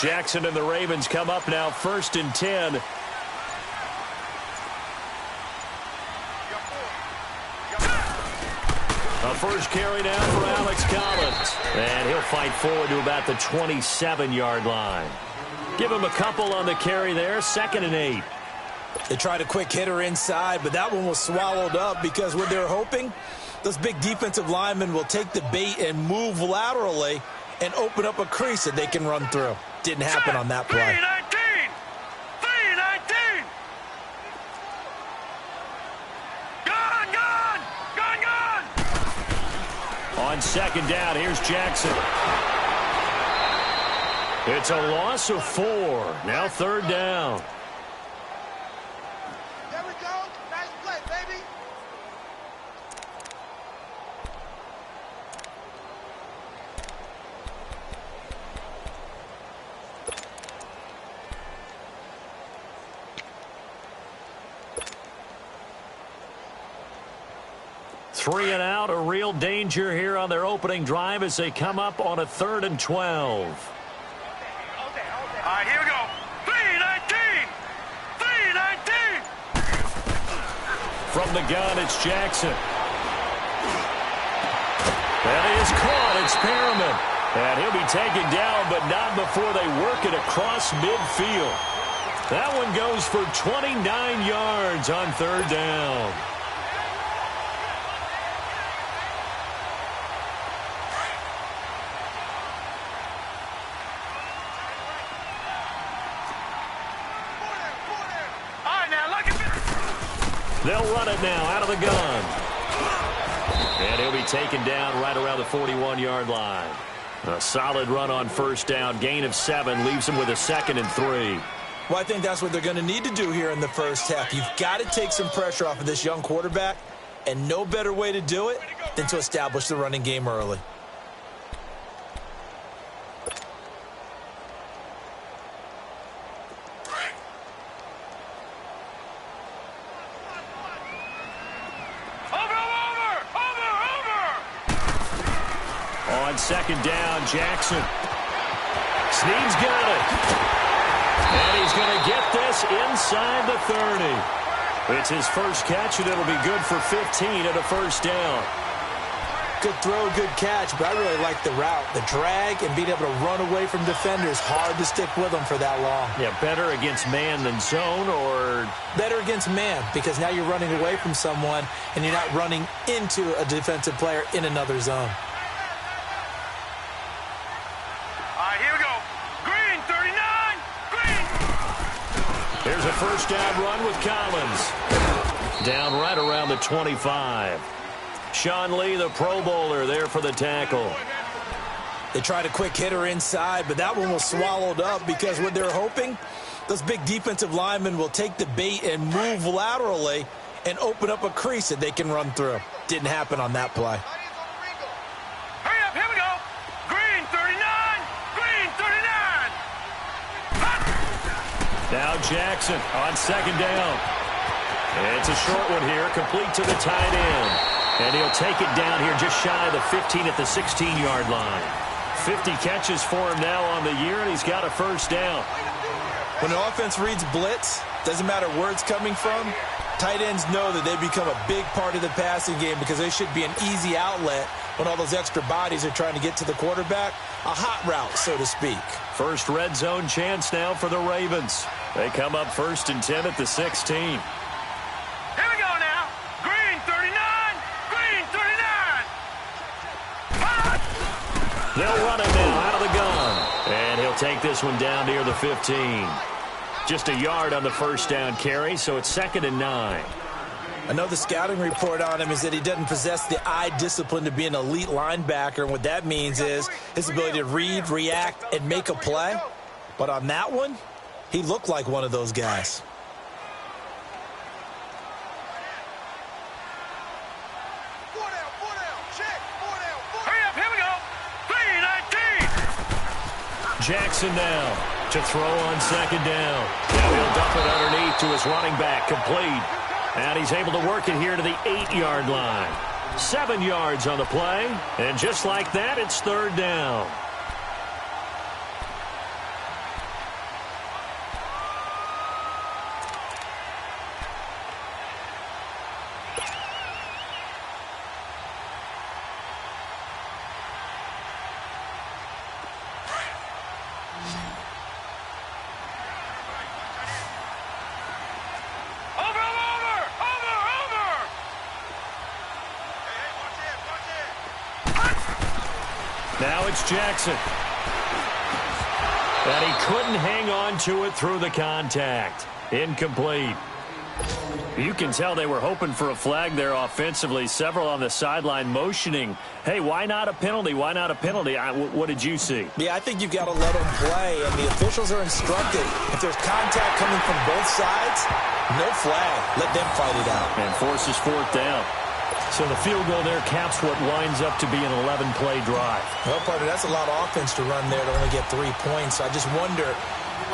Jackson and the Ravens come up now 1st and 10. A first carry now for Alex Collins. And he'll fight forward to about the 27-yard line. Give him a couple on the carry there. 2nd and 8. They tried a quick hitter inside, but that one was swallowed up because what they're hoping, those big defensive linemen will take the bait and move laterally and open up a crease that they can run through. Didn't happen on that play. 3-19! Gone! On 2nd down, here's Jackson. It's a loss of 4. Now 3rd down. There we go. Nice play, baby. Three and out, a real danger here on their opening drive as they come up on a 3rd and 12. All right, here we go. 3-19! From the gun, it's Jackson. And he is caught. It's Perriman. And he'll be taken down, but not before they work it across midfield. That one goes for 29 yards on 3rd down. They'll run it now out of the gun. And he'll be taken down right around the 41-yard line. A solid run on 1st down. Gain of 7 leaves them with a 2nd and 3. Well, I think that's what they're going to need to do here in the first half. You've got to take some pressure off of this young quarterback, and no better way to do it than to establish the running game early. On 2nd down, Jackson. Snead's got it. And he's going to get this inside the 30. It's his first catch, and it'll be good for 15 at a 1st down. Good throw, good catch, but I really like the route. The drag and being able to run away from defenders, hard to stick with them for that long. Yeah, better against man than zone, or? Better against man, because now you're running away from someone, and you're not running into a defensive player in another zone. Here's a 1st down run with Collins. Down right around the 25. Sean Lee, the Pro Bowler, there for the tackle. They tried a quick hitter inside, but that one was swallowed up because what they're hoping, those big defensive linemen will take the bait and move laterally and open up a crease that they can run through. Didn't happen on that play. Hurry up, here we go. Green 39, green 39. Now Jackson on 2nd down. It's a short one here, complete to the tight end. And he'll take it down here just shy of the 15 at the 16-yard line. 50 catches for him now on the year, and he's got a 1st down. When the offense reads blitz, doesn't matter where it's coming from, tight ends know that they become a big part of the passing game because they should be an easy outlet when all those extra bodies are trying to get to the quarterback. A hot route, so to speak. First red zone chance now for the Ravens. They come up 1st and 10 at the 16. Here we go now. Green 39, green 39. They'll run it now out of the gun. And he'll take this one down near the 15. Just a yard on the 1st down carry, so it's 2nd and 9. Another scouting report on him is that he doesn't possess the eye discipline to be an elite linebacker. And what that means is his ability to read, react, and make a play. But on that one, he looked like one of those guys. Hurry up, here we go. 3-19. Jackson now to throw on 2nd down. Now he'll dump it underneath to his running back, complete. And he's able to work it here to the 8-yard line. 7 yards on the play. And just like that, it's 3rd down. Now it's Jackson. And he couldn't hang on to it through the contact. Incomplete. You can tell they were hoping for a flag there offensively. Several on the sideline motioning, hey, why not a penalty? Why not a penalty? What did you see? Yeah, I think you've got to let them play, and the officials are instructed. If there's contact coming from both sides, no flag. Let them fight it out. And forces fourth down. So the field goal there caps what winds up to be an 11-play drive. Well, partner, that's a lot of offense to run there to only get 3 points. I just wonder,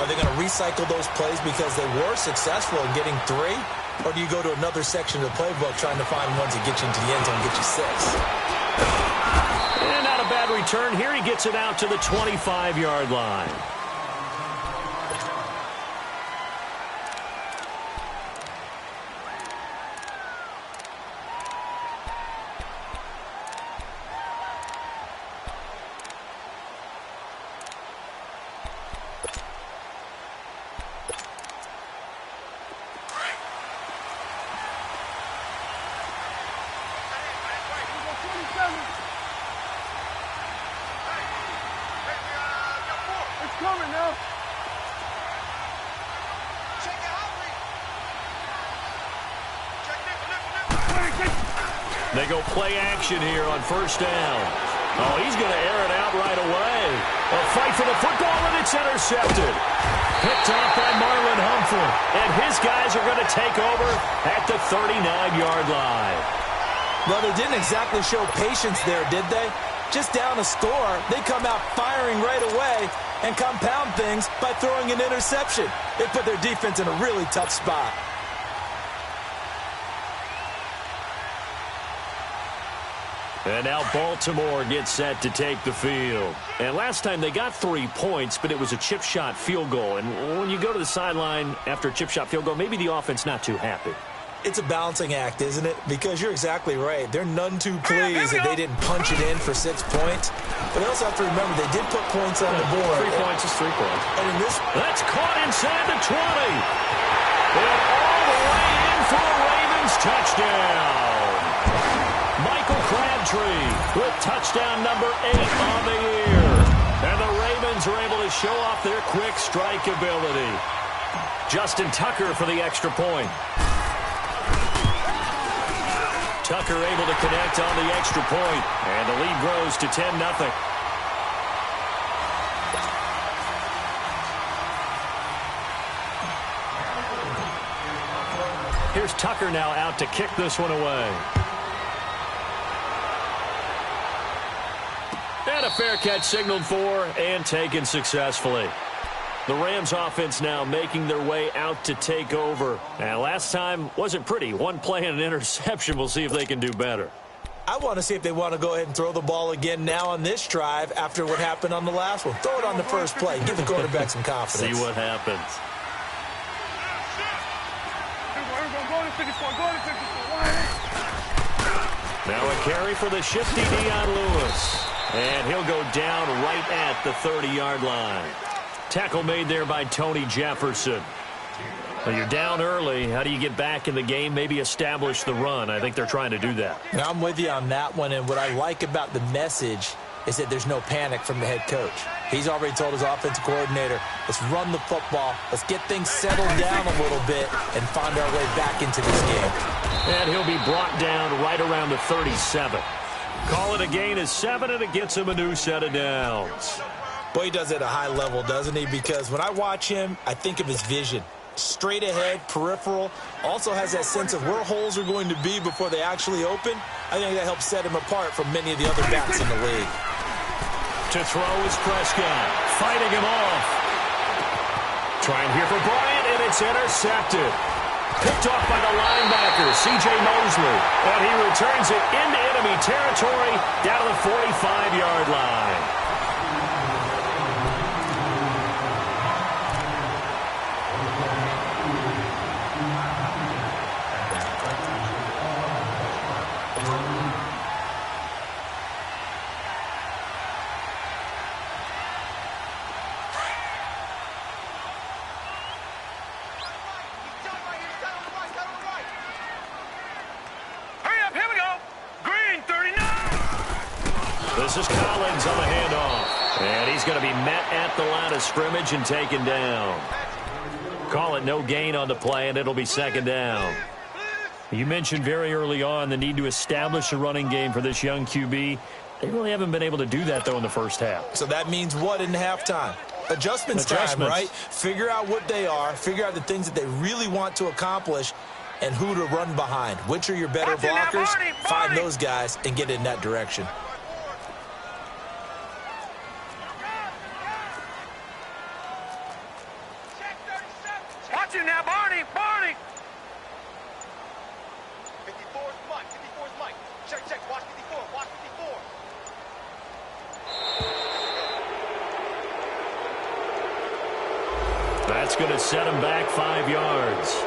are they going to recycle those plays because they were successful in getting 3? Or do you go to another section of the playbook trying to find ones that get you into the end zone and get you 6? And not a bad return. Here he gets it out to the 25-yard line. They go play action here on first down. Oh, he's going to air it out right away. A fight for the football, and it's intercepted. Picked off by Marlon Humphrey. And his guys are going to take over at the 39-yard line. Well, they didn't exactly show patience there, did they? Just down a score, they come out firing right away and compound things by throwing an interception. They put their defense in a really tough spot. And now Baltimore gets set to take the field. And last time they got 3 points, but it was a chip shot field goal. And when you go to the sideline after a chip shot field goal, maybe the offense not too happy. It's a balancing act, isn't it? Because you're exactly right. They're none too pleased that they didn't punch it in for 6 points. But they also have to remember they did put points on the board. 3 points is 3 points. And in this, that's caught inside the 20. And all the way in for a Ravens touchdown. Michael Crabtree with touchdown number 8 on the year. And the Ravens are able to show off their quick strike ability. Justin Tucker for the extra point. Tucker able to connect on the extra point, and the lead grows to 10-0. Here's Tucker now out to kick this one away. And a fair catch signaled for and taken successfully. The Rams offense now making their way out to take over. And last time wasn't pretty. 1 play and an interception. We'll see if they can do better. I want to see if they want to go ahead and throw the ball again now on this drive after what happened on the last one. Throw it on the first play. Give the quarterback some confidence. See what happens. Now a carry for the shifty Dion Lewis. And he'll go down right at the 30-yard line. Tackle made there by Tony Jefferson. Well, you're down early. How do you get back in the game? Maybe establish the run. I think they're trying to do that. Now, I'm with you on that one, and what I like about the message is that there's no panic from the head coach. He's already told his offensive coordinator, let's run the football, let's get things settled down a little bit and find our way back into this game. And he'll be brought down right around the 37. Call it a gain of 7, and it gets him a new set of downs. Boy, he does it at a high level, doesn't he? Because when I watch him, I think of his vision. Straight ahead, peripheral, also has that sense of where holes are going to be before they actually open. I think that helps set him apart from many of the other backs in the league. To throw is Prescott, fighting him off. Trying here for Bryant, and it's intercepted. Picked off by the linebacker, C.J. Mosley. And he returns it into enemy territory down to the 45-yard line. This is Collins on the handoff. And he's going to be met at the line of scrimmage and taken down. Call it no gain on the play, and it'll be second down. You mentioned very early on the need to establish a running game for this young QB. They really haven't been able to do that, though, in the first half. So that means what in halftime? Adjustments time, right? Figure out what they are, figure out the things that they really want to accomplish, and who to run behind. Which are your better blockers? Find those guys and get in that direction. Watch him now, Barney! Barney! 54 is Mike. 54 is Mike. Check, check. Watch 54. Watch 54. That's going to set him back 5 yards.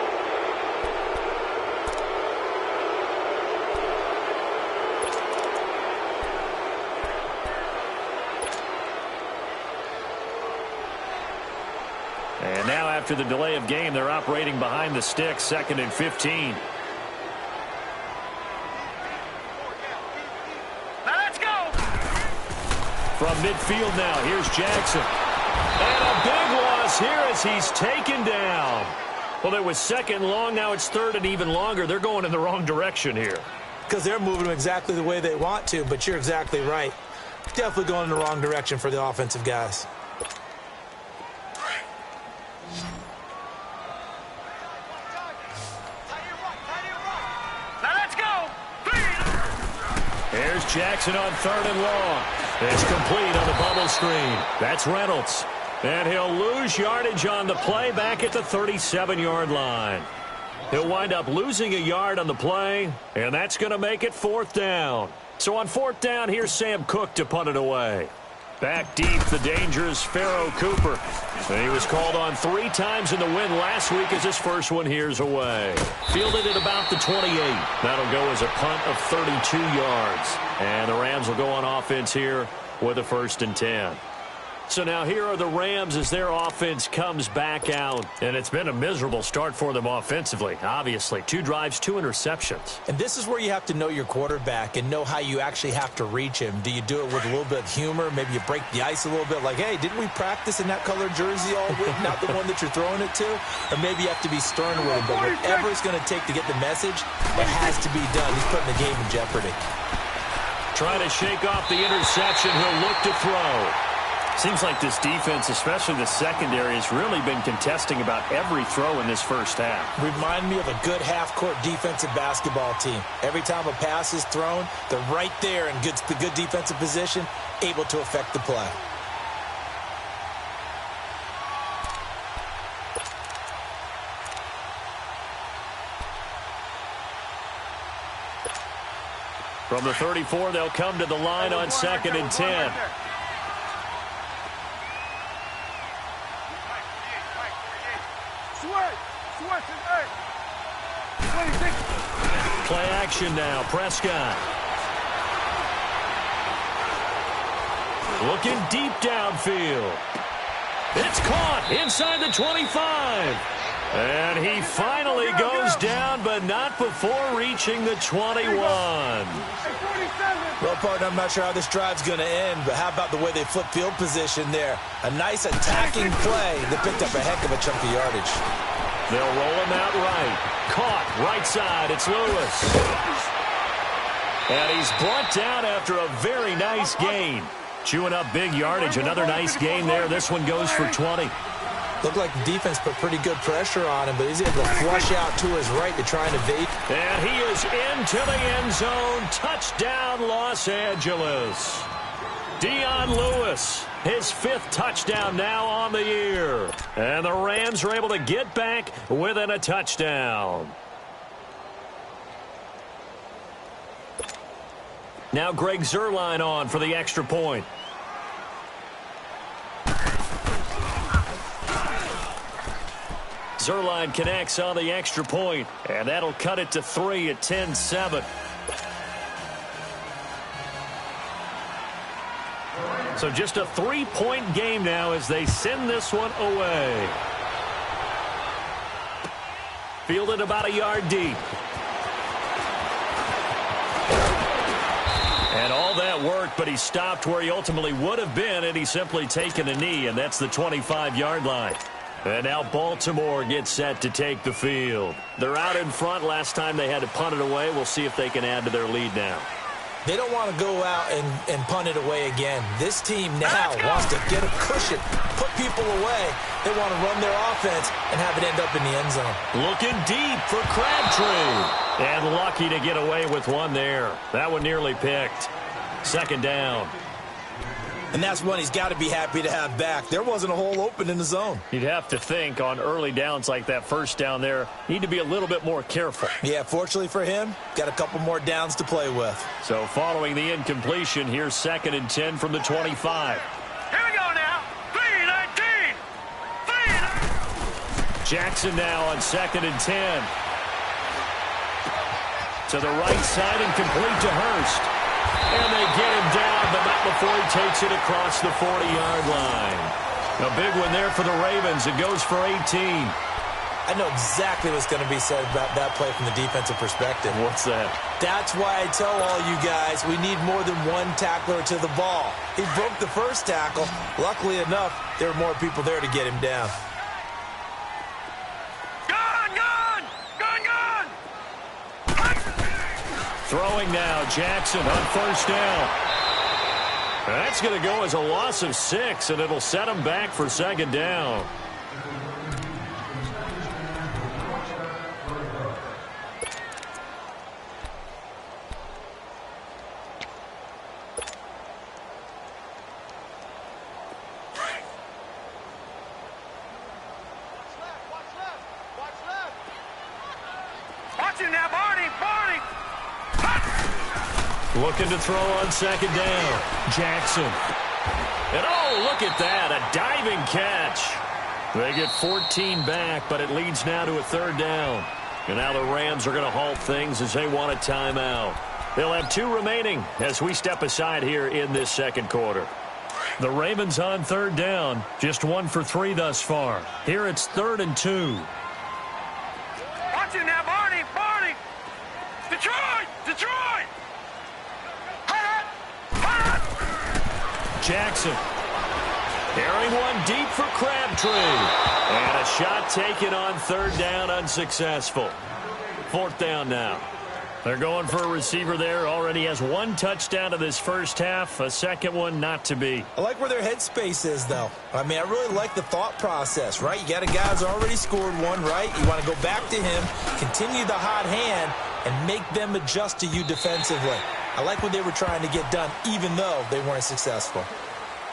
And now after the delay of game, they're operating behind the sticks, 2nd and 15. Now let's go! From midfield now, here's Jackson. And a big loss here as he's taken down. Well, it was 2nd long, now it's 3rd and even longer. They're going in the wrong direction here. Because they're moving them exactly the way they want to, but you're exactly right. Definitely going in the wrong direction for the offensive guys. Here's Jackson on 3rd and long. It's complete on the bubble screen. That's Reynolds. And he'll lose yardage on the play back at the 37-yard line. He'll wind up losing a yard on the play, and that's going to make it 4th down. So on 4th down, here's Sam Cook to punt it away. Back deep, the dangerous Pharaoh Cooper. And he was called on 3 times in the win last week as his first one here's away. Fielded at about the 28. That'll go as a punt of 32 yards. And the Rams will go on offense here with a 1st and 10. So now here are the Rams as their offense comes back out. And it's been a miserable start for them offensively, obviously. 2 drives, 2 interceptions. And this is where you have to know your quarterback and know how you actually have to reach him. Do you do it with a little bit of humor? Maybe you break the ice a little bit like, hey, didn't we practice in that colored jersey all week? Not the one that you're throwing it to? Or maybe you have to be stern with him. But whatever it's going to take to get the message, it has to be done. He's putting the game in jeopardy. Trying to shake off the interception. He'll look to throw. Seems like this defense, especially the secondary, has really been contesting about every throw in this first half. Remind me of a good half-court defensive basketball team. Every time a pass is thrown, they're right there in the good defensive position, able to affect the play. From the 34, they'll come to the line on 2nd and 10. Play action now, Prescott. Looking deep downfield. It's caught inside the 25. And he finally goes down, but not before reaching the 21. Well, partner, I'm not sure how this drive's going to end, but how about the way they flip field position there? A nice attacking play that picked up a heck of a chunk of yardage. They'll roll him out right. Caught right side. It's Lewis. And he's brought down after a very nice gain. Chewing up big yardage. Another nice gain there. This one goes for 20. Looked like the defense put pretty good pressure on him, but he's able to flush out to his right to try and evade. And he is into the end zone. Touchdown, Los Angeles. Dion Lewis, his 5th touchdown now on the year. And the Rams are able to get back within a touchdown. Now Greg Zuerlein on for the extra point. Zuerlein connects on the extra point, and that'll cut it to 3 at 10-7. So just a 3-point game now as they send this one away. Fielded about a yard deep. And all that work, but he stopped where he ultimately would have been, and he's simply taken a knee, and that's the 25-yard line. And now Baltimore gets set to take the field. They're out in front. Last time they had to punt it away. We'll see if they can add to their lead now. They don't want to go out and punt it away again. This team now wants to get a cushion, put people away. They want to run their offense and have it end up in the end zone. Looking deep for Crabtree. And lucky to get away with one there. That one nearly picked. Second down. And that's one he's got to be happy to have back. There wasn't a hole open in the zone. You'd have to think on early downs like that first down there, need to be a little bit more careful. Yeah, fortunately for him, got a couple more downs to play with. So following the incompletion, here's 2nd and 10 from the 25. Here we go now. 3-19. Jackson now on 2nd and 10. To the right side and complete to Hurst. And they get him down, but not before he takes it across the 40-yard line. A big one there for the Ravens. It goes for 18. I know exactly what's going to be said about that play from the defensive perspective. What's that? That's why I tell all you guys we need more than one tackler to the ball. He broke the first tackle. Luckily enough, there were more people there to get him down. Throwing now, Jackson on first down. That's going to go as a loss of 6, and it'll set him back for 2nd down. Watching now, Barney. Looking to throw on 2nd down. Jackson. And oh, look at that, a diving catch. They get 14 back, but it leads now to a 3rd down. And now the Rams are going to halt things as they want a timeout. They'll have 2 remaining as we step aside here in this 2nd quarter. The Ravens on 3rd down, just 1 for 3 thus far. Here it's 3rd and 2. Watching now, Barney. Detroit. Jackson. Carrying one deep for Crabtree. And a shot taken on 3rd down, unsuccessful. 4th down now. They're going for a receiver there. Already has 1 touchdown to this first half. A second one not to be. I like where their headspace is, though. I mean, I really like the thought process, right? You got a guy who's already scored 1, right? You want to go back to him, continue the hot hand, and make them adjust to you defensively. I like what they were trying to get done, even though they weren't successful.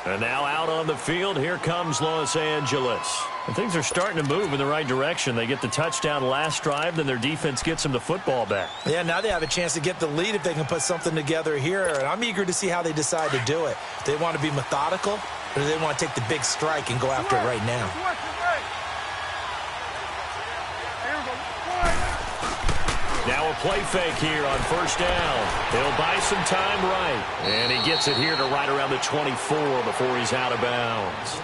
And now out on the field, here comes Los Angeles. And things are starting to move in the right direction. They get the touchdown last drive, then their defense gets them the football back. Yeah, now they have a chance to get the lead if they can put something together here. And I'm eager to see how they decide to do it. Do they want to be methodical, or do they want to take the big strike and go after it right now? Now a play fake here on 1st down. He'll buy some time right. And he gets it here to right around the 24 before he's out of bounds.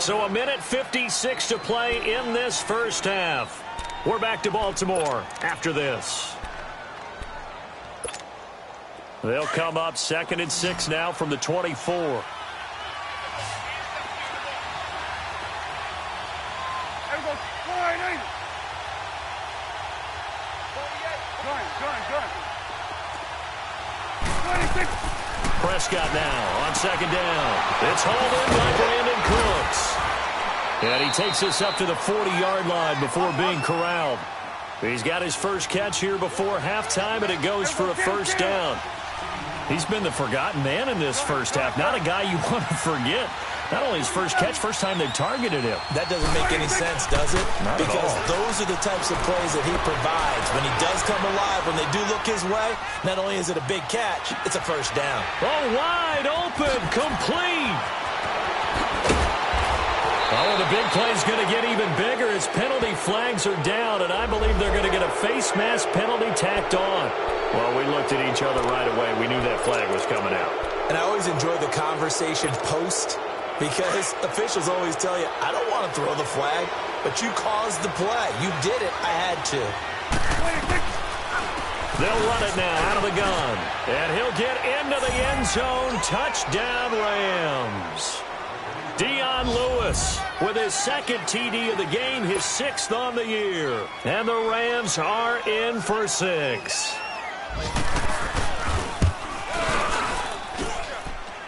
So 1:56 to play in this first half. We're back to Baltimore after this. They'll come up 2nd and 6 now from the 24. Prescott now on 2nd down. It's hauled in by Brandon Cooks. And he takes us up to the 40-yard line before being corralled. He's got his first catch here before halftime, and it goes for a 1st down. He's been the forgotten man in this first half. Not a guy you want to forget. Not only his first catch, first time they've targeted him. That doesn't make any sense, does it? Not at all. Because those are the types of plays that he provides. When he does come alive, when they do look his way, not only is it a big catch, it's a 1st down. Oh, wide open, complete. Oh, the big play's going to get even bigger as penalty flags are down, and I believe they're going to get a face mask penalty tacked on. Well, we looked at each other right away. We knew that flag was coming out. And I always enjoy the conversation post, because officials always tell you, I don't want to throw the flag, but you caused the play. You did it. I had to. They'll run it now out of the gun. And he'll get into the end zone. Touchdown, Rams. Dion Lewis with his second TD of the game, his 6th on the year. And the Rams are in for 6.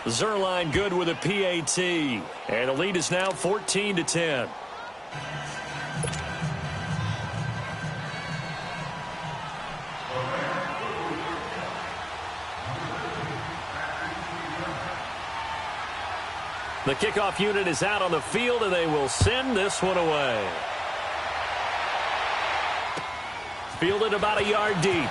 Zerline good with a PAT. And the lead is now 14-10. The kickoff unit is out on the field, and they will send this one away. Fielded about a yard deep.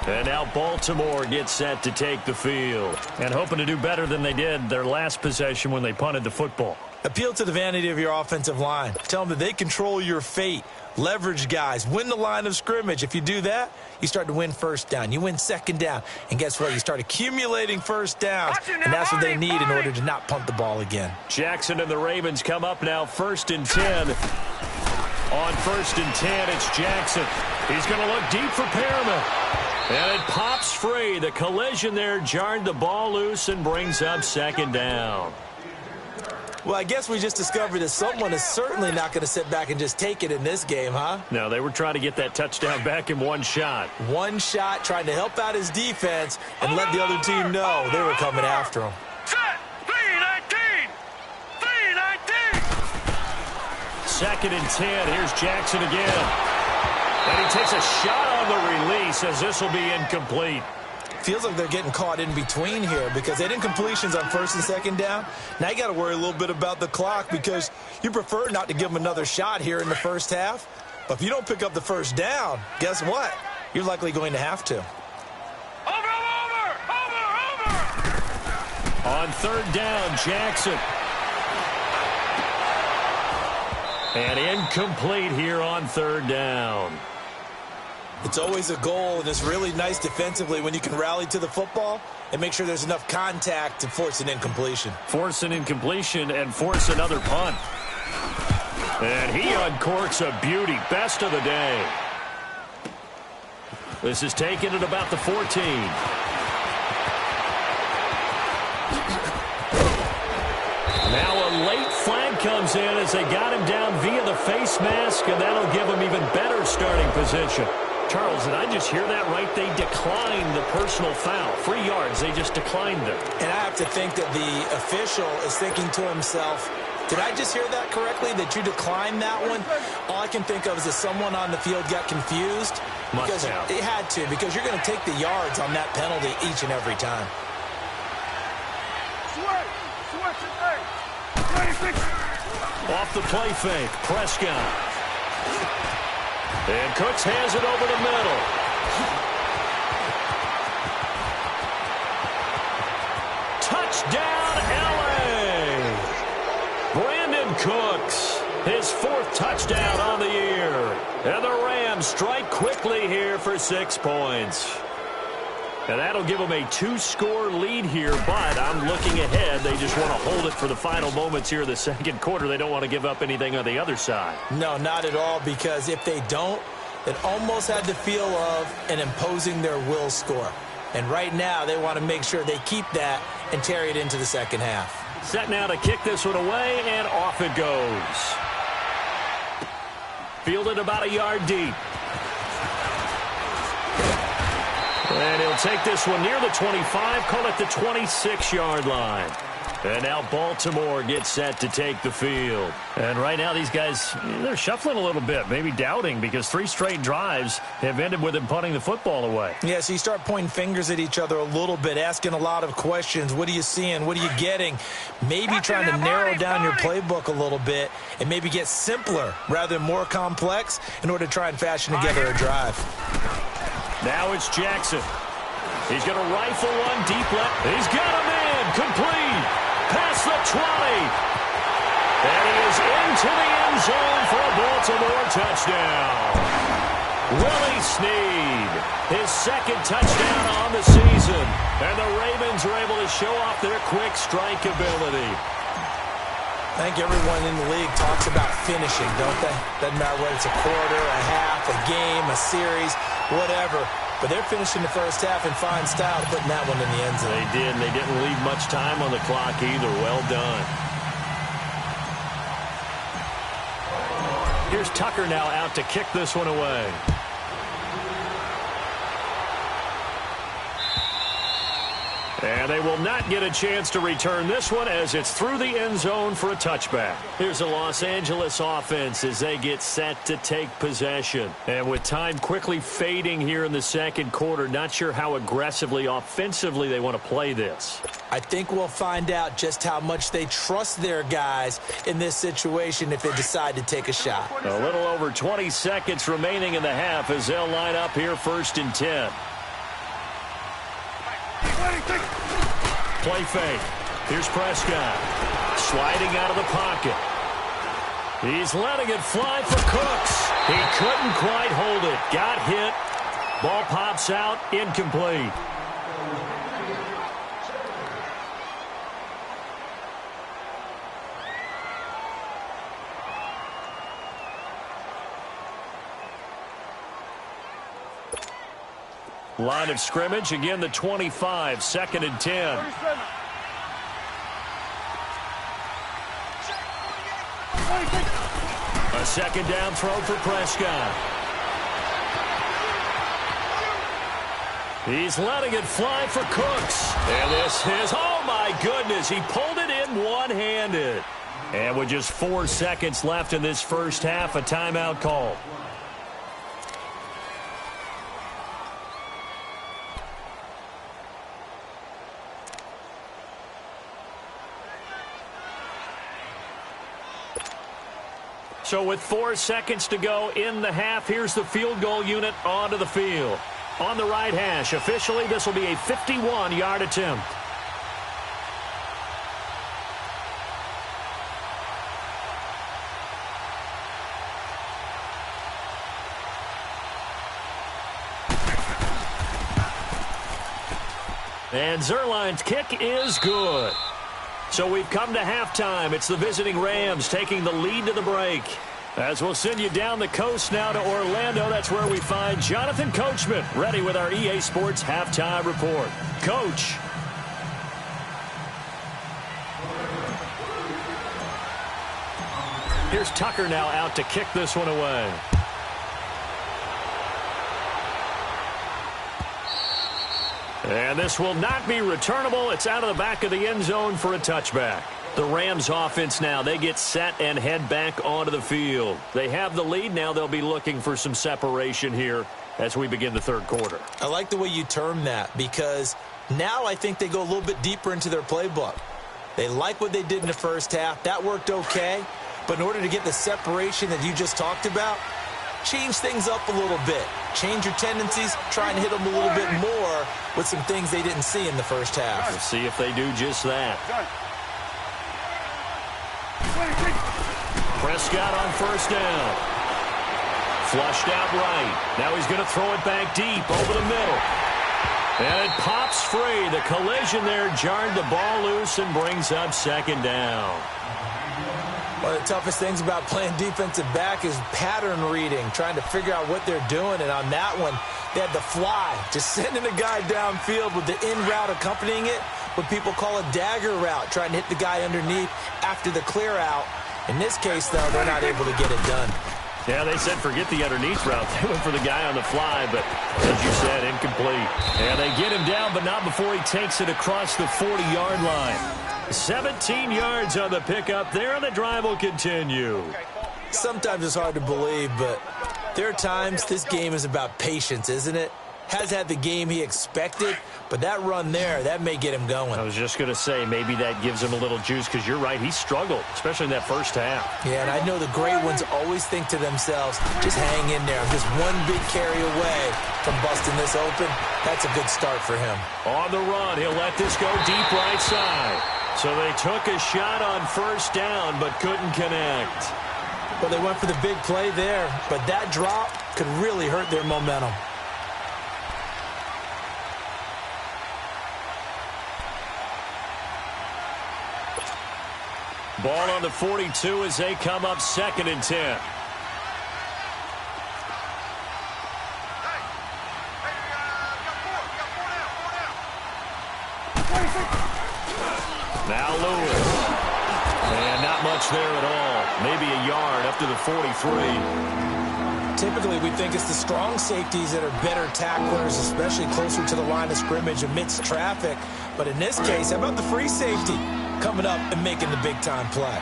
And now Baltimore gets set to take the field. And hoping to do better than they did their last possession when they punted the football. Appeal to the vanity of your offensive line. Tell them that they control your fate. Leverage guys. Win the line of scrimmage. If you do that, you start to win first down. You win second down. And guess what? You start accumulating first downs. And that's what they need in order to not punt the ball again. Jackson and the Ravens come up now 1st and 10. On 1st and 10, it's Jackson. He's going to look deep for Perriman. And it pops free. The collision there jarred the ball loose and brings up 2nd down. Well, I guess we just discovered that someone is certainly not going to sit back and just take it in this game, huh? No, they were trying to get that touchdown back in one shot. One shot, trying to help out his defense and let the other team know they were coming after him. Set. 3-19. 3-19. 2nd and 10. Here's Jackson again. And he takes a shot on the release as this will be incomplete. Feels like they're getting caught in between here because they did incompletions on 1st and 2nd down. Now you got to worry a little bit about the clock because you prefer not to give them another shot here in the first half. But if you don't pick up the first down, guess what? You're likely going to have to. Over. On 3rd down, Jackson. And incomplete here on 3rd down. It's always a goal, and it's really nice defensively when you can rally to the football and make sure there's enough contact to force an incompletion. Force an incompletion and force another punt. And he uncorks a beauty. Best of the day. This is taken at about the 14. Now a late flag comes in as they got him down via the face mask, and that'll give him even better starting position. Charles, did I just hear that right? They declined the personal foul. 3 yards, they just declined them. And I have to think that the official is thinking to himself, did I just hear that correctly, that you declined that one? All I can think of is that someone on the field got confused. Must have. It had to, because you're going to take the yards on that penalty each and every time. Off the play fake, Prescott. And Cooks has it over the middle. Touchdown, L.A. Brandon Cooks, his 4th touchdown on the year. And the Rams strike quickly here for 6 points. And that'll give them a 2-score lead here, but I'm looking ahead. They just want to hold it for the final moments here of the 2nd quarter. They don't want to give up anything on the other side. No, not at all, because if they don't, it almost had the feel of an imposing their will score. And right now, they want to make sure they keep that and carry it into the 2nd half. Set now to kick this one away, and off it goes. Fielded about a yard deep. And he'll take this one near the 25, call it the 26-yard line. And now Baltimore gets set to take the field. And right now these guys, they're shuffling a little bit, maybe doubting, because 3 straight drives have ended with them punting the football away. Yeah, so you start pointing fingers at each other a little bit, asking a lot of questions. What are you seeing? What are you getting? Maybe trying to narrow down your playbook a little bit and maybe get simpler rather than more complex in order to try and fashion together a drive. Now it's Jackson. He's going to rifle one deep left. He's got him in. Complete. Past the 20. And he is into the end zone for a Baltimore touchdown. Willie Snead, his 2nd touchdown on the season. And the Ravens are able to show off their quick strike ability. I think everyone in the league talks about finishing, don't they? Doesn't matter whether it's a quarter, a half, a game, a series, whatever. But they're finishing the first half in fine style, putting that one in the end zone. They did, and they didn't leave much time on the clock either. Well done. Here's Tucker now out to kick this one away. And they will not get a chance to return this one as it's through the end zone for a touchback. Here's the Los Angeles offense as they get set to take possession. And with time quickly fading here in the second quarter, not sure how aggressively, offensively they want to play this. I think we'll find out just how much they trust their guys in this situation if they decide to take a shot. A little over 20 seconds remaining in the half as they'll line up here 1st and 10. Play fake. Here's Prescott. Sliding out of the pocket. He's letting it fly for Cooks. He couldn't quite hold it. Got hit. Ball pops out. Incomplete. Line of scrimmage, again the 25, 2nd and 10. A second down throw for Prescott. He's letting it fly for Cooks. And this is, oh my goodness, he pulled it in one-handed. And with just 4 seconds left in this first half, a timeout call. So with 4 seconds to go in the half, here's the field goal unit onto the field. On the right hash, officially this will be a 51-yard attempt. And Zerline's kick is good. So we've come to halftime. It's the visiting Rams taking the lead to the break. As we'll send you down the coast now to Orlando, that's where we find Jonathan Coachman, ready with our EA Sports Halftime Report. Coach. Here's Tucker now out to kick this one away. And this will not be returnable. It's out of the back of the end zone for a touchback. The Rams offense now, they get set and head back onto the field. They have the lead. Now they'll be looking for some separation here as we begin the third quarter. I like the way you term that because now I think they go a little bit deeper into their playbook. They like what they did in the first half. That worked okay. But in order to get the separation that you just talked about, change things up a little bit. Change your tendencies, try and hit them a little bit more with some things they didn't see in the first half. Let's see if they do just that. Prescott on first down. Flushed out right. Now he's going to throw it back deep over the middle. And it pops free. The collision there jarred the ball loose and brings up second down. One of the toughest things about playing defensive back is pattern reading, trying to figure out what they're doing. And on that one, they had the fly, just sending a guy downfield with the in route accompanying it, what people call a dagger route, trying to hit the guy underneath after the clear out. In this case, though, they're not able to get it done. Yeah, they said forget the underneath route. They went for the guy on the fly, but as you said, incomplete. And they get him down, but not before he takes it across the 40-yard line. 17 yards on the pickup there, and the drive will continue. Sometimes it's hard to believe, but there are times this game is about patience, isn't it? Has had the game he expected, but that run there, that may get him going. I was just going to say, maybe that gives him a little juice, because you're right, he struggled, especially in that first half. Yeah, and I know the great ones always think to themselves, just hang in there. I'm just one big carry away from busting this open. That's a good start for him. On the run, he'll let this go deep right side. So they took a shot on first down, but couldn't connect. Well, they went for the big play there, but that drop could really hurt their momentum. Ball on the 42 as they come up 2nd and 10. Now Lewis. And not much there at all. Maybe a yard up to the 43. Typically, we think it's the strong safeties that are better tacklers, especially closer to the line of scrimmage amidst traffic. But in this case, how about the free safety coming up and making the big-time play?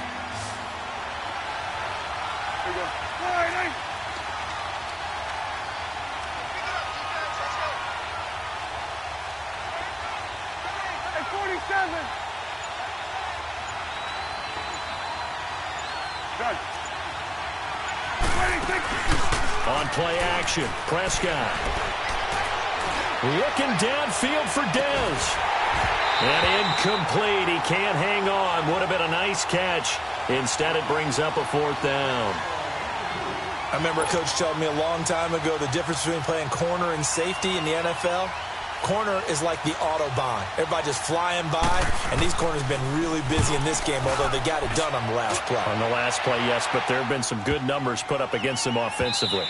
On play action, Prescott. Looking downfield for Dez. And incomplete. He can't hang on. Would have been a nice catch. Instead, it brings up a 4th down. I remember a coach telling me a long time ago the difference between playing corner and safety in the NFL. Corner is like the Autobahn. Everybody just flying by, and these corners have been really busy in this game, although they got it done on the last play. On the last play, yes, but there have been some good numbers put up against them offensively.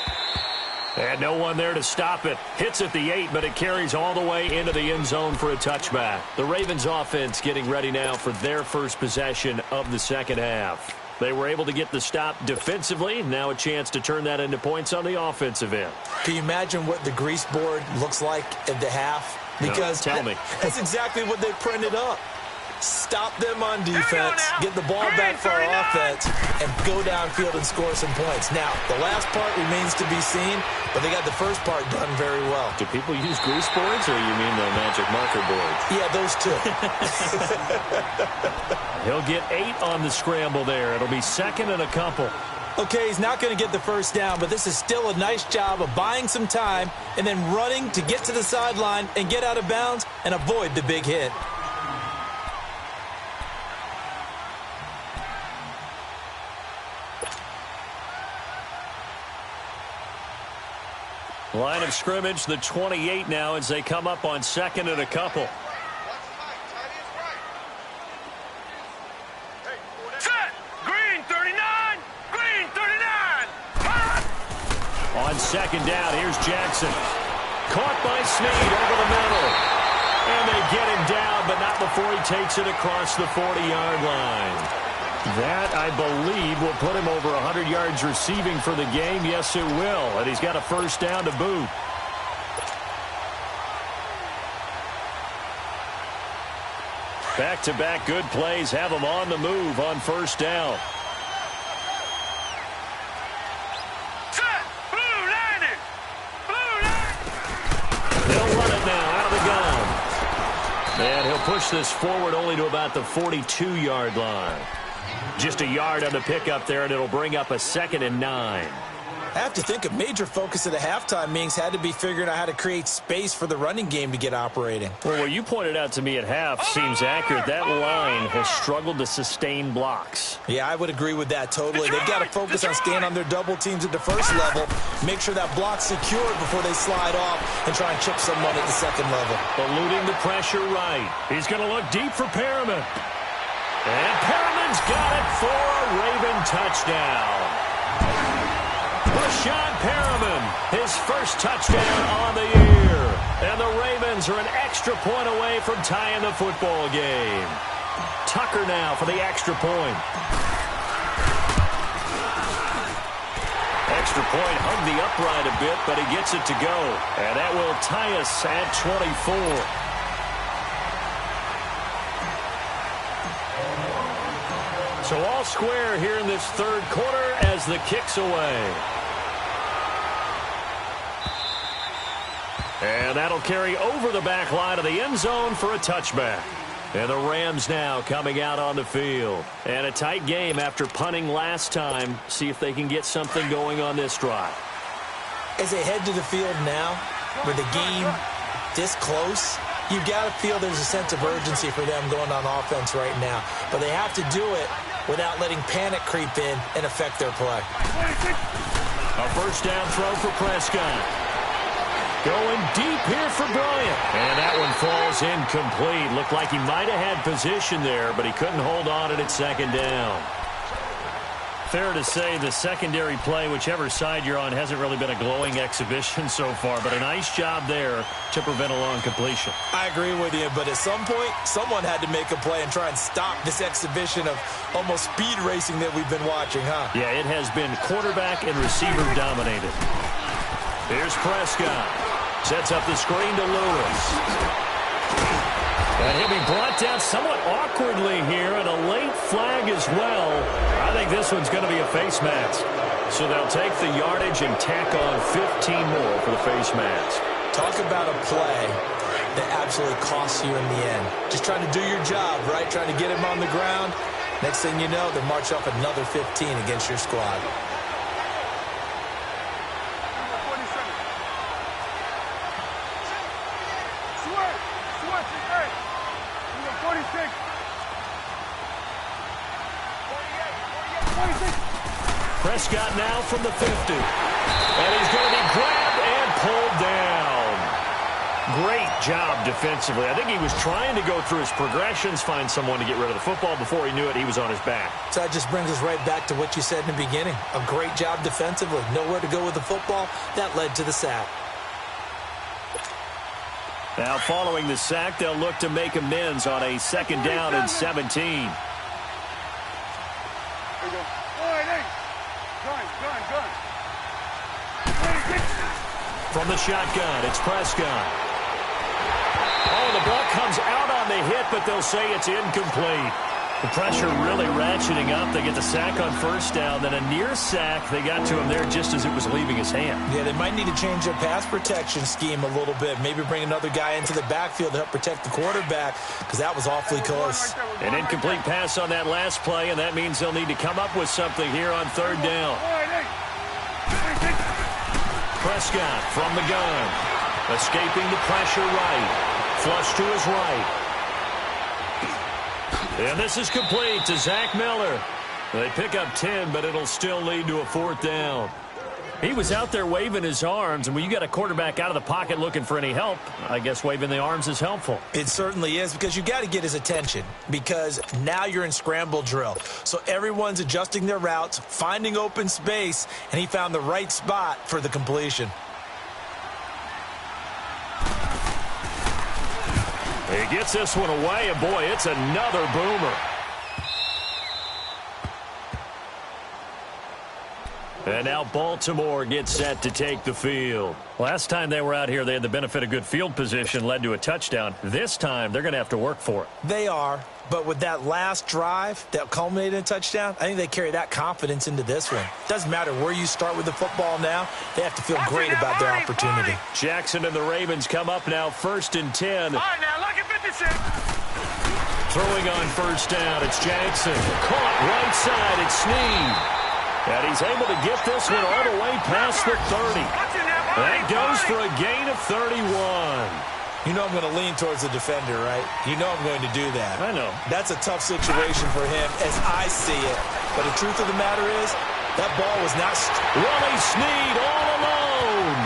And no one there to stop it. Hits at the 8, but it carries all the way into the end zone for a touchback. The Ravens offense getting ready now for their first possession of the second half. They were able to get the stop defensively. Now a chance to turn that into points on the offensive end. Can you imagine what the grease board looks like at the half? Because no, tell me. That's exactly what they printed up. Stop them on defense, get the ball back for our offense, and go downfield and score some points. Now, the last part remains to be seen, but they got the first part done very well. Do people use grease boards, or you mean the magic marker boards? Yeah, those two. He'll get 8 on the scramble there. It'll be 2nd and a couple. Okay, he's not going to get the first down, but this is still a nice job of buying some time and then running to get to the sideline and get out of bounds and avoid the big hit. Line of scrimmage, the 28 now as they come up on 2nd and a couple. Set! Green 39! Green 39! On 2nd down, here's Jackson. Caught by Snead over the middle. And they get him down, but not before he takes it across the 40-yard line. That, I believe, will put him over 100 yards receiving for the game. Yes, it will. And he's got a first down to boot. Back-to-back good plays have him on the move on first down. Set! Blue landing! Blue landing! They'll run it now out of the gun. And he'll push this forward only to about the 42-yard line. Just a yard on the pickup there, and it'll bring up a 2nd and 9. I have to think a major focus of the halftime meetings had to be figuring out how to create space for the running game to get operating. Well, what you pointed out to me at half seems accurate. That line has struggled to sustain blocks. Yeah, I would agree with that totally. They've got to focus on staying on their double teams at the first level, make sure that block's secured before they slide off and try and chip someone at the second level. Eluding the pressure right. He's going to look deep for Perriman. And Perriman's got it for a Raven touchdown. Rashawn Perriman, his first touchdown on the year. And the Ravens are an extra point away from tying the football game. Tucker now for the extra point. Extra point hugged the upright a bit, but he gets it to go. And that will tie us at 24. So all square here in this third quarter as the kick's away. And that'll carry over the back line of the end zone for a touchback. And the Rams now coming out on the field. And a tight game after punting last time. See if they can get something going on this drive. As they head to the field now, with the game this close, you've got to feel there's a sense of urgency for them going on offense right now. But they have to do it without letting panic creep in and affect their play. A first down throw for Prescott. Going deep here for Bryant. And that one falls incomplete. Looked like he might have had position there, but he couldn't hold on at second down. Fair to say the secondary play, whichever side you're on, hasn't really been a glowing exhibition so far, but a nice job there to prevent a long completion. I agree with you, but at some point, someone had to make a play and try and stop this exhibition of almost speed racing that we've been watching, huh? Yeah, it has been quarterback and receiver dominated. Here's Prescott. Sets up the screen to Lewis. And he'll be brought down somewhat awkwardly here, and a late flag as well. I think this one's going to be a face mask. So they'll take the yardage and tack on 15 more for the face mask. Talk about a play that absolutely costs you in the end. Just trying to do your job, right? Trying to get him on the ground. Next thing you know, they march off another 15 against your squad. Prescott now from the 50. And he's going to be grabbed and pulled down. Great job defensively. I think he was trying to go through his progressions, find someone to get rid of the football. Before he knew it, he was on his back. So that just brings us right back to what you said in the beginning. A great job defensively. Nowhere to go with the football. That led to the sack. Now following the sack, they'll look to make amends on a second down and 17. From the shotgun, it's Prescott. Oh, the ball comes out on the hit, but they'll say it's incomplete. The pressure really ratcheting up. They get the sack on first down, then a near sack. They got to him there just as it was leaving his hand. Yeah, they might need to change their pass protection scheme a little bit. Maybe bring another guy into the backfield to help protect the quarterback, because that was awfully close. An incomplete pass on that last play, and that means they'll need to come up with something here on third down. Prescott from the gun. Escaping the pressure right. Flush to his right. And this is complete to Zach Miller. They pick up 10, but it'll still lead to a fourth down. He was out there waving his arms, and when you got a quarterback out of the pocket looking for any help, I guess waving the arms is helpful. It certainly is, because you got to get his attention, because now you're in scramble drill. So everyone's adjusting their routes, finding open space, and he found the right spot for the completion. He gets this one away, and boy, it's another boomer. And now Baltimore gets set to take the field. Last time they were out here, they had the benefit of good field position, led to a touchdown. This time, they're going to have to work for it. They are, but with that last drive that culminated in a touchdown, I think they carry that confidence into this one. Doesn't matter where you start with the football now, they have to feel great about their opportunity. Jackson and the Ravens come up now, 1st and 10. All right, now, look at 56. Throwing on first down, it's Jackson. Caught right side, it's Snead. And he's able to get this one all the way past the 30. That goes for a gain of 31. You know I'm going to lean towards the defender, right? You know I'm going to do that. I know. That's a tough situation for him as I see it. But the truth of the matter is, that ball was not... Willie Snead all alone.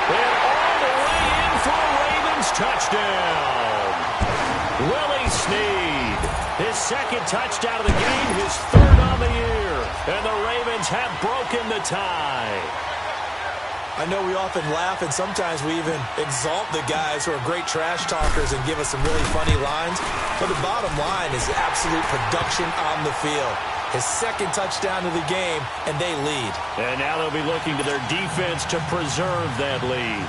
And all the way in for a Ravens touchdown. Willie Snead, his second touchdown of the game, his third on the year. And the Ravens have broken the tie. I know we often laugh, and sometimes we even exalt the guys who are great trash talkers and give us some really funny lines. But the bottom line is absolute production on the field. His second touchdown of the game, and they lead. And now they'll be looking to their defense to preserve that lead.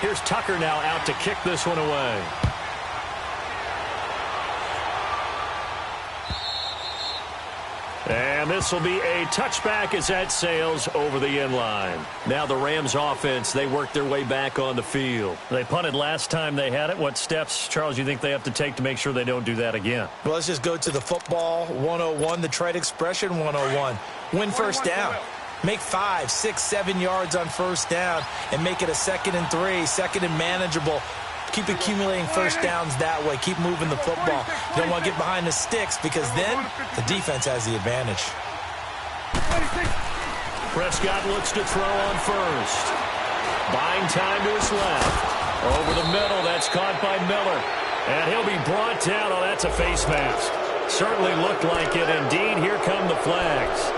Here's Tucker now out to kick this one away. And this will be a touchback as that sails over the end line. Now the Rams offense, they work their way back on the field. They punted last time they had it. What steps, Charles, you think they have to take to make sure they don't do that again? Well, let's just go to the football 101, the trite expression 101. Win first down. Make 5, 6, 7 yards on first down and make it a 2nd and 3, 2nd and manageable. Keep accumulating first downs that way. Keep moving the football. You don't want to get behind the sticks, because then the defense has the advantage. Prescott looks to throw on first. Buying time to his left. Over the middle, that's caught by Miller. And he'll be brought down. Oh, that's a face mask. Certainly looked like it. Indeed, here come the flags.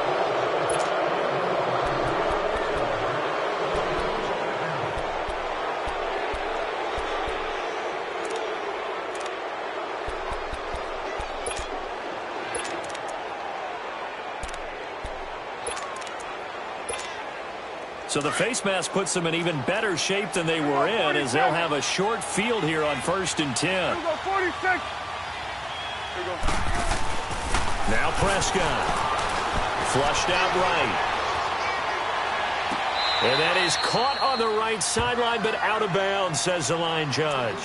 So the face mask puts them in even better shape than they were in, as they'll have a short field here on 1st and 10. Here we go, 46. Here we go. Now Prescott. Flushed out right. And that is caught on the right sideline, but out of bounds, says the line judge.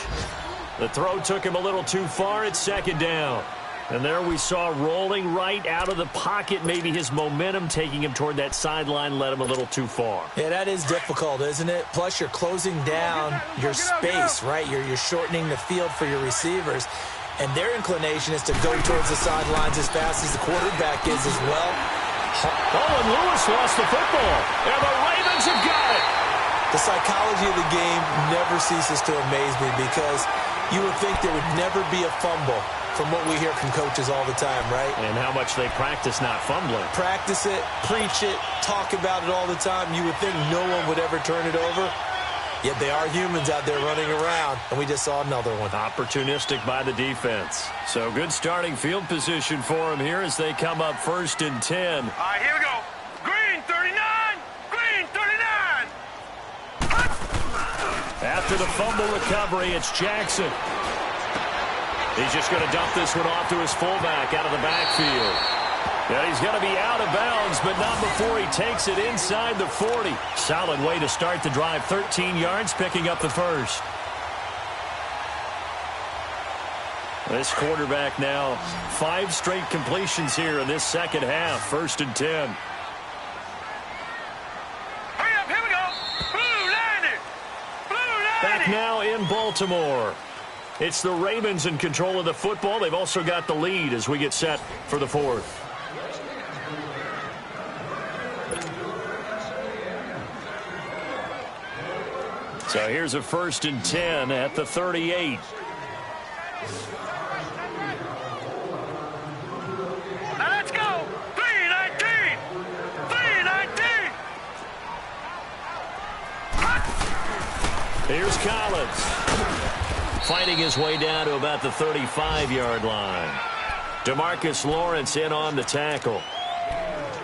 The throw took him a little too far. It's 2nd down. And there we saw rolling right out of the pocket. Maybe his momentum taking him toward that sideline led him a little too far. Yeah, that is difficult, isn't it? Plus, you're closing down your space, right? You're shortening the field for your receivers. And their inclination is to go towards the sidelines as fast as the quarterback is as well. Oh, and Lewis lost the football. And the Ravens have got it. The psychology of the game never ceases to amaze me, because you would think there would never be a fumble from what we hear from coaches all the time, right? And how much they practice not fumbling. Practice it, preach it, talk about it all the time. You would think no one would ever turn it over. Yet they are humans out there running around, and we just saw another one. Opportunistic by the defense. So good starting field position for them here as they come up 1st and 10. All right, here we go. Green, 39. Green, 39. After the fumble recovery, it's Jackson. He's just going to dump this one off to his fullback out of the backfield. Yeah, he's going to be out of bounds, but not before he takes it inside the 40. Solid way to start the drive. 13 yards, picking up the first. This quarterback now 5 straight completions here in this second half. 1st and 10. Hurry up, here we go. Blue landed. Blue landed. Back now in Baltimore. It's the Ravens in control of the football. They've also got the lead as we get set for the 4th. So here's a 1st and 10 at the 38. Now let's go. 319. 319. Here's Collins. Fighting his way down to about the 35-yard line. DeMarcus Lawrence in on the tackle.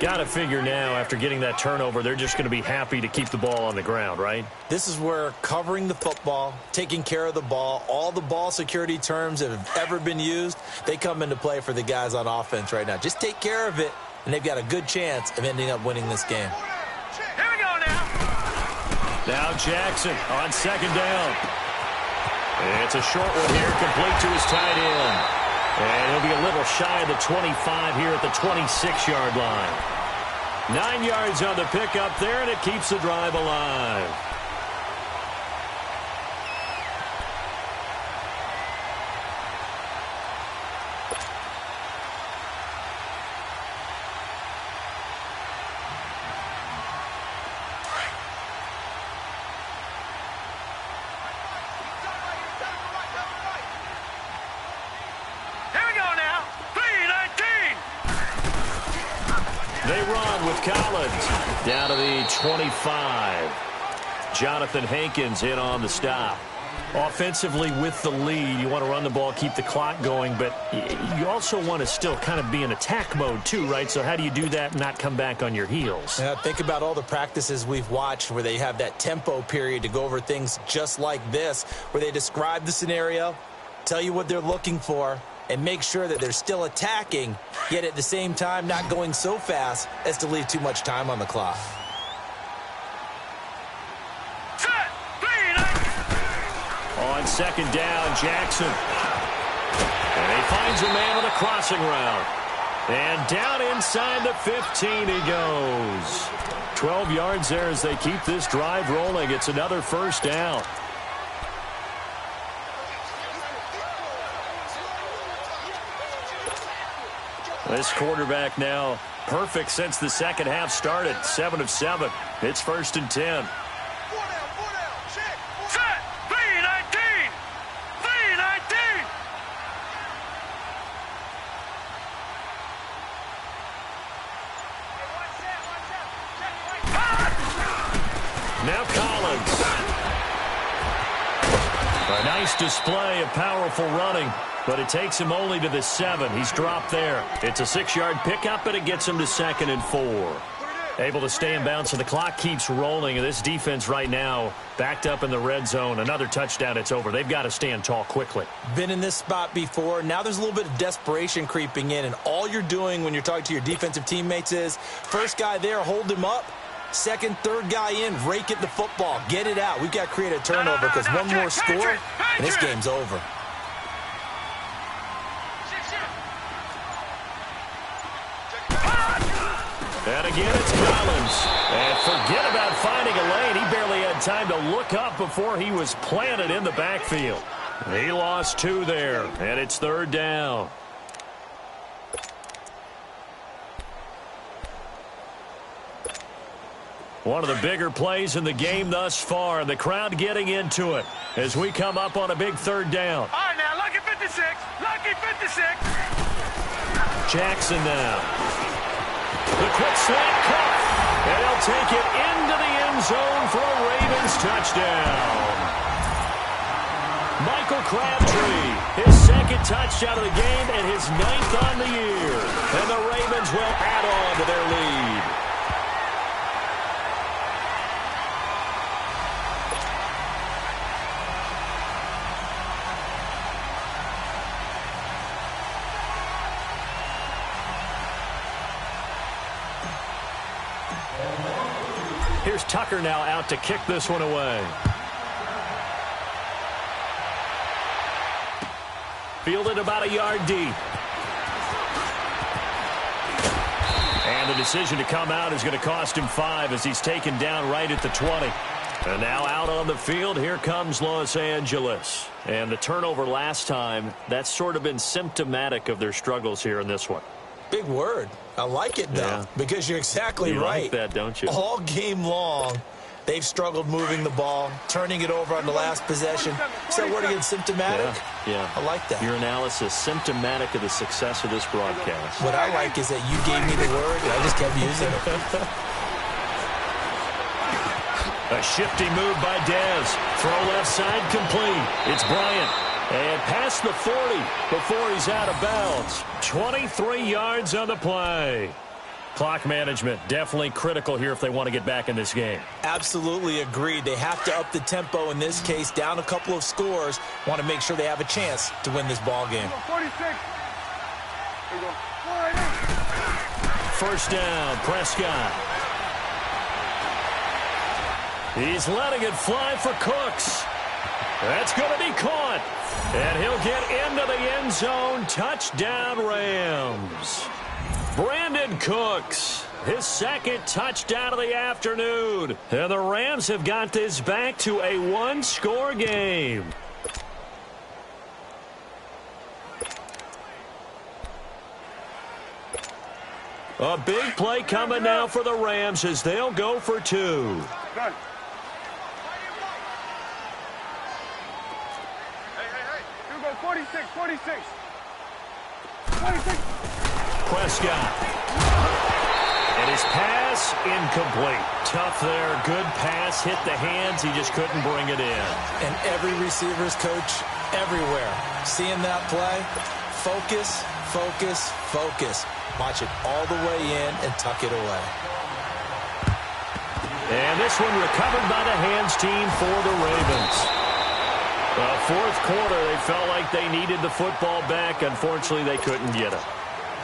Got to figure now, after getting that turnover, they're just going to be happy to keep the ball on the ground, right? This is where covering the football, taking care of the ball, all the ball security terms that have ever been used, they come into play for the guys on offense right now. Just take care of it, and they've got a good chance of ending up winning this game. Here we go now. Now Jackson on 2nd down. It's a short one here, complete to his tight end. And he'll be a little shy of the 25 here at the 26-yard line. 9 yards on the pickup there, and it keeps the drive alive. They run with Collins down to the 25. Jonathan Hankins in on the stop. Offensively with the lead, you want to run the ball, keep the clock going, but you also want to still kind of be in attack mode too, right? So how do you do that and not come back on your heels? Yeah, think about all the practices we've watched where they have that tempo period to go over things just like this, where they describe the scenario, tell you what they're looking for, and make sure that they're still attacking, yet at the same time not going so fast as to leave too much time on the clock. On 2nd down, Jackson. And he finds a man with a crossing route. And down inside the 15 he goes. 12 yards there as they keep this drive rolling. It's another 1st down. This quarterback now Perfect since the second half started. 7 of 7. It's 1st and 10. 4 down, check. Set. 3-19. 3-19. Hey, watch out. Check, right. Now Collins. A nice display of powerful running, but it takes him only to the 7. He's dropped there. It's a 6-yard pickup, and it gets him to 2nd and 4. Able to stay in bounds, so the clock keeps rolling. And this defense right now backed up in the red zone. Another touchdown, it's over. They've got to stand tall quickly. Been in this spot before. Now there's a little bit of desperation creeping in, and all you're doing when you're talking to your defensive teammates is first guy there, hold him up. Second, third guy in, rake at the football. Get it out. We've got to create a turnover because one more score, and this game's over. And again, it's Collins. And forget about finding a lane. He barely had time to look up before he was planted in the backfield. He lost 2 there, and it's 3rd down. One of the bigger plays in the game thus far, and the crowd getting into it as we come up on a big 3rd down. All right, now, lucky 56. Lucky 56. Jackson now. The quick slant cut, and he'll take it into the end zone for a Ravens touchdown. Michael Crabtree, his 2nd touchdown of the game and his 9th on the year. And the Ravens will add on to their lead. Here's Tucker now out to kick this one away. Fielded about a yard deep. And the decision to come out is going to cost him 5 as he's taken down right at the 20. And now out on the field, here comes Los Angeles. And the turnover last time, that's sort of been symptomatic of their struggles here in this one. Big word. I like it, though, because you're exactly right. You like that, don't you? All game long, they've struggled moving the ball, turning it over on the last possession. Is that word again, symptomatic? Yeah. I like that. Your analysis, symptomatic of the success of this broadcast. What I like is that you gave me the word, and I just kept using it. A shifty move by Dez. Throw left side complete. It's Bryant. And past the 40 before he's out of bounds. 23 yards on the play. Clock management definitely critical here if they want to get back in this game. Absolutely agreed. They have to up the tempo in this case, down a couple of scores. Want to make sure they have a chance to win this ball game. 46. There you go. 1st down, Prescott. He's letting it fly for Cooks. That's going to be caught. And he'll get into the end zone. Touchdown, Rams. Brandon Cooks, his 2nd touchdown of the afternoon. And the Rams have got this back to a 1-score game. A big play coming now for the Rams as they'll go for 2. Done. You go 46, 46. 46. Prescott. And his pass incomplete. Tough there. Good pass. Hit the hands. He just couldn't bring it in. And every receiver's coach everywhere. Seeing that play, focus, focus, focus. Watch it all the way in and tuck it away. And this one recovered by the hands team for the Ravens. 4th quarter, they felt like they needed the football back. Unfortunately, they couldn't get it.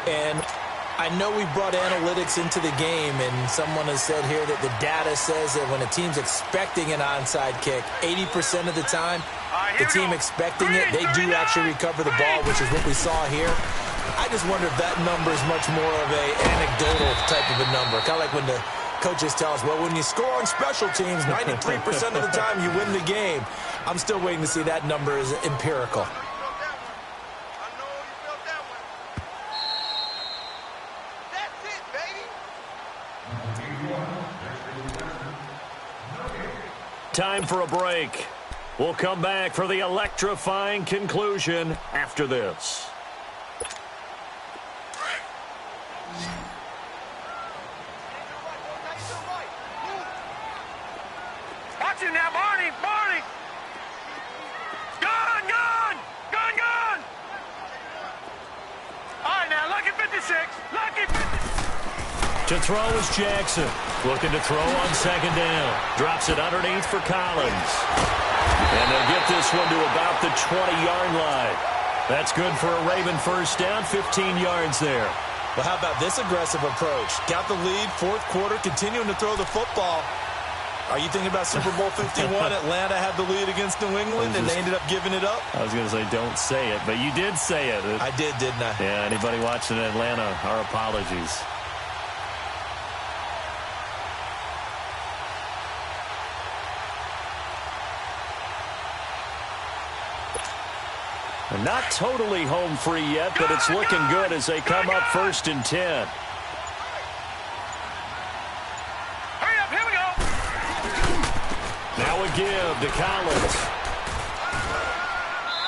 And I know we brought analytics into the game, and someone has said here that the data says that when a team's expecting an onside kick, 80% of the time, the team expecting it, they do actually recover the ball, which is what we saw here. I just wonder if that number is much more of a anecdotal type of a number. Kind of like when the coaches tell us, well, when you score on special teams, 93% of the time you win the game. I'm still waiting to see that number is empirical. I know you felt that one. That's it, baby. Time for a break. We'll come back for the electrifying conclusion after this. Watch it now, Barney! Barney! Gun! Gun! Gun! Gun! All right, now, lucky 56. Lucky 56. To throw is Jackson. Looking to throw on second down. Drops it underneath for Collins. And they'll get this one to about the 20-yard line. That's good for a Raven first down, 15 yards there. Well, how about this aggressive approach? Got the lead, fourth quarter, continuing to throw the football. Are you thinking about Super Bowl 51? Atlanta had the lead against New England, and they ended up giving it up? I was going to say, don't say it, but you did say it. I did, didn't I? Yeah, anybody watching in Atlanta, our apologies. Not totally home free yet, but it's looking good as they come up 1st and 10. Hurry up, here we go. Now a give to Collins.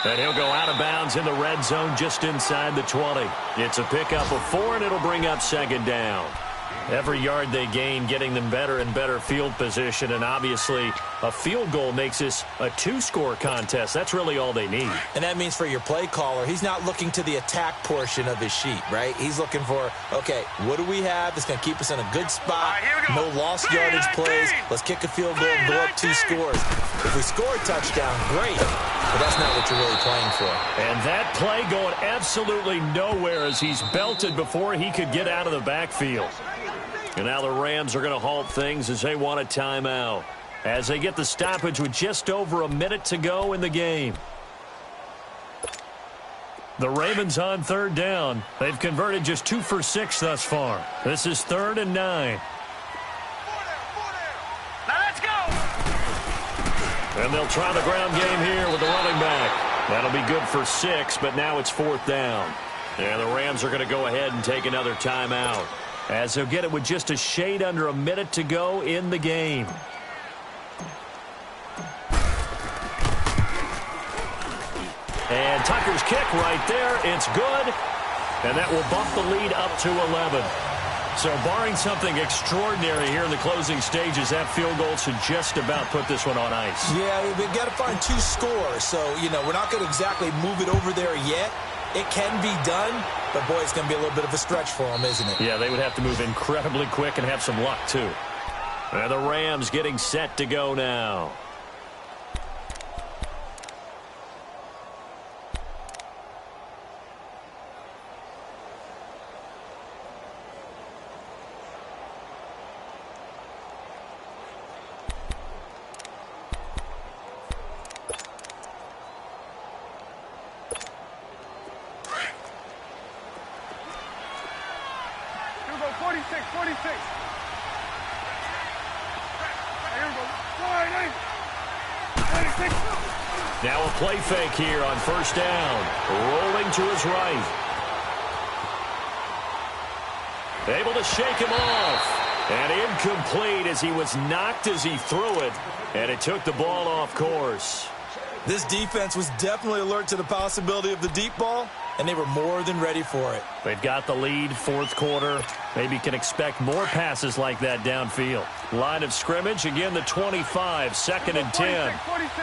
And he'll go out of bounds in the red zone just inside the 20. It's a pickup of 4, and it'll bring up second down. Every yard they gain, getting them better and better field position, and obviously a field goal makes this a 2-score contest. That's really all they need. And that means for your play caller, he's not looking to the attack portion of his sheet, right? He's looking for, okay, what do we have that's going to keep us in a good spot? No lost yardage plays. Let's kick a field goal and go up 2 scores. If we score a touchdown, great. But that's not what you're really playing for. And that play going absolutely nowhere as he's belted before he could get out of the backfield. And now the Rams are going to halt things as they want a timeout, as they get the stoppage with just over a minute to go in the game. The Ravens on 3rd down. They've converted just 2 for 6 thus far. This is 3rd and 9. Now let's go. And they'll try the ground game here with the running back. That'll be good for 6, but now it's 4th down. And the Rams are going to go ahead and take another timeout, as they'll get it with just a shade under a minute to go in the game. And Tucker's kick right there. It's good. And that will bump the lead up to 11. So barring something extraordinary here in the closing stages, that field goal should just about put this one on ice. Yeah, we've got to find 2 scores. So, we're not going to exactly move it over there yet. It can be done, but, boy, it's going to be a little bit of a stretch for them, isn't it? Yeah, they would have to move incredibly quick and have some luck, too. And the Rams getting set to go now. Now a play fake here on 1st down. Rolling to his right. Able to shake him off. And incomplete as he was knocked as he threw it. And it took the ball off course. This defense was definitely alert to the possibility of the deep ball, and they were more than ready for it. They've got the lead, 4th quarter. Maybe can expect more passes like that downfield. Line of scrimmage, again the 25, 2nd and 10. 46.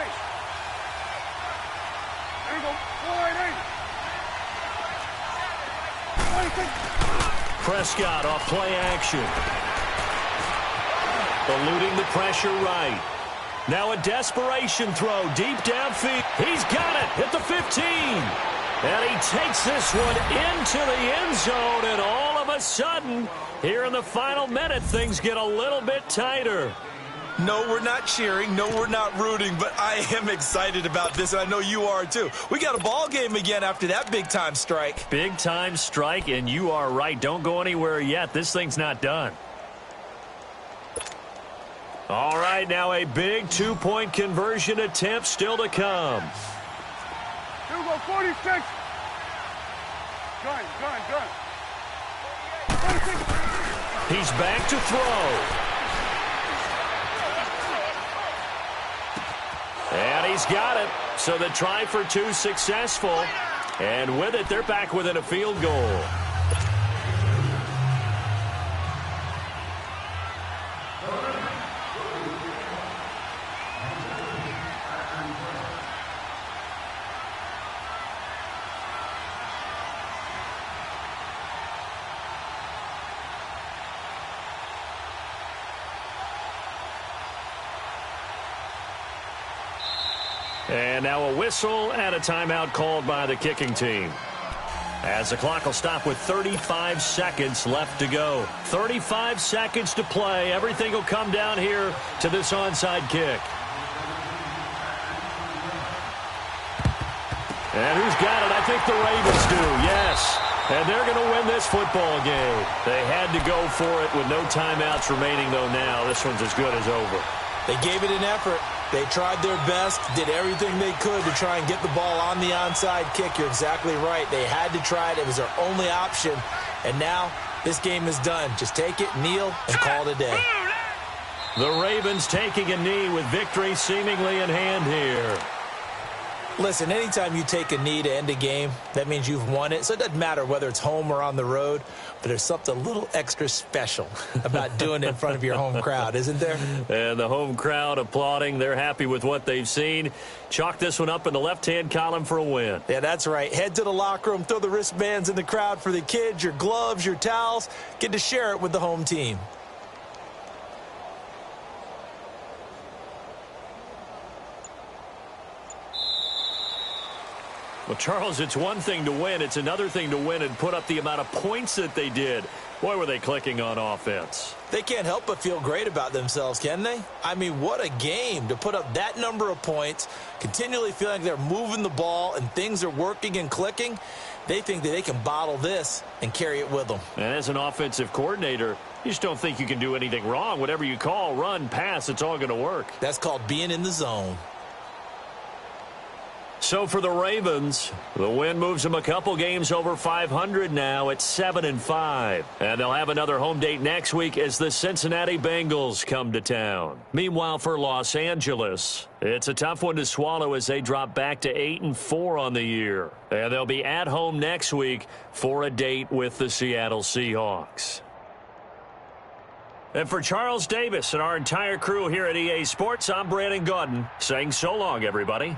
There we go. 46. Prescott off play action. Eluding the pressure right. Now a desperation throw deep downfield. He's got it at the 15. And he takes this one into the end zone. And all of a sudden, here in the final minute, things get a little bit tighter. No, we're not cheering. No, we're not rooting. But I am excited about this, and I know you are too. We got a ball game again after that big-time strike. Big-time strike, and you are right. Don't go anywhere yet. This thing's not done. All right, now a big 2-point conversion attempt still to come. Here we go, 46. Gun. 46. He's back to throw. he's got it. So the try for two successful. And with it, they're back within a field goal. And now a whistle and a timeout called by the kicking team. As the clock will stop with 35 seconds left to go. 35 seconds to play. Everything will come down here to this onside kick. And who's got it? I think the Ravens do, yes. And they're going to win this football game. They had to go for it with no timeouts remaining, though, now. This one's as good as over. They gave it an effort. They tried their best, did everything they could to try and get the ball on the onside kick. You're exactly right. They had to try it. It was their only option. And now this game is done. Just take it, kneel, and call it a day. The Ravens taking a knee with victory seemingly in hand here. Listen, anytime you take a knee to end a game, that means you've won it. So it doesn't matter whether it's home or on the road, but there's something a little extra special about doing it in front of your home crowd, isn't there? And the home crowd applauding. They're happy with what they've seen. Chalk this one up in the left-hand column for a win. Yeah, that's right. Head to the locker room, throw the wristbands in the crowd for the kids, your gloves, your towels. Get to share it with the home team. Well, Charles, it's one thing to win. It's another thing to win and put up the amount of points that they did. Boy, were they clicking on offense. They can't help but feel great about themselves, can they? I mean, what a game to put up that number of points, continually feeling like they're moving the ball and things are working and clicking. They think that they can bottle this and carry it with them. And as an offensive coordinator, you just don't think you can do anything wrong. Whatever you call, run, pass, it's all going to work. That's called being in the zone. So for the Ravens, the win moves them a couple games over 500 now at 7-5. And they'll have another home date next week as the Cincinnati Bengals come to town. Meanwhile, for Los Angeles, it's a tough one to swallow as they drop back to 8-4 on the year. And they'll be at home next week for a date with the Seattle Seahawks. And for Charles Davis and our entire crew here at EA Sports, I'm Brandon Gaudin saying so long, everybody.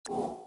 You